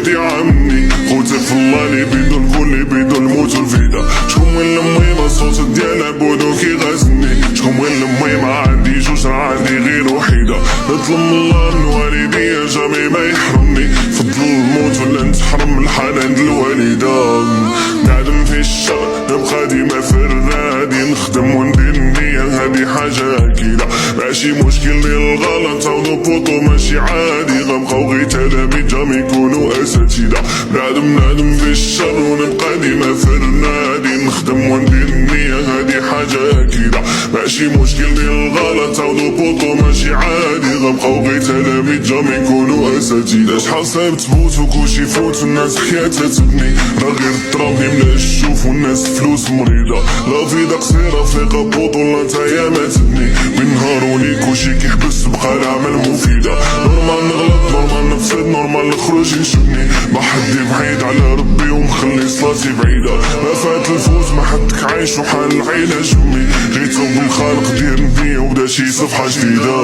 وليدي عمي خوتك في الله اللي بيدو الكل اللي بيدو الموت والفدا. شكون وين لمي الصوت ديالها بودو كيغازني، شكون وين لمي ما عنديش وش عندي غير وحيدة. نطلب من الله من والديا جامي ما يحرمني، فضل الموت ولا نتحرم الحنان د الوالدة. نعدم في الشر نبقى ديما فرادي، نخدم وندير النية هادي حاجة أكيدة. ماشي مشكل ديال الغلط عاودو بوطو ماشي عادي، غنبقاو غير تلاميذ جامي يكونو أساتذة. نعدم في الشر ونبقى ديما فرادي، نخدم وندير النية هادي حاجة أكيدة. ماشي مشكل ديال الغلط عاودو بوطو ماشي عادي، غنبقاو غير تلاميذ جامي يكونو أساتذة. شحال صعيب تفوت وكلشي يفوت والناس حياتها تبني، راه غير التراب يملا الشوف والناس فلوس مريضة. لا فيدا قصيرة فيقا بطولة نتايا ما تبني، من نهار ولي كلشي كيحبس بقى العمل مفيدة. نورمال نغلط نورمال نفسد نورمال نخرج نشبني، ما حدي بعيد على ربي ومخلي صلاتي بعيدة. ما فات الفوز ما حدك عايش وحال العيلة جمي، غير توب الخالق دير النية وبدا شي صفحة جديدة.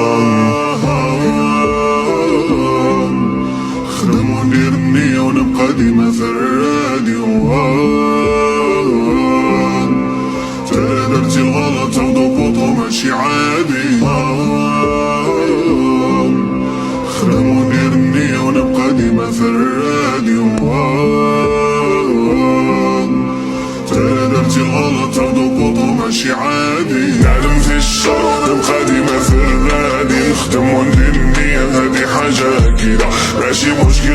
خدم وندير النية ونبقى ديما في الراديو. ترى درتي الغلط عاودو بوطو ماشي عادي. خدم وندير النية ونبقى ديما في الراديو. ترى درتي الغلط عاودو بوطو ماشي عادي. نعلم في الشر نبقى ديما في الرادي، نخدم وندير النية هادي حاجة أكيدة. ماشي مشكل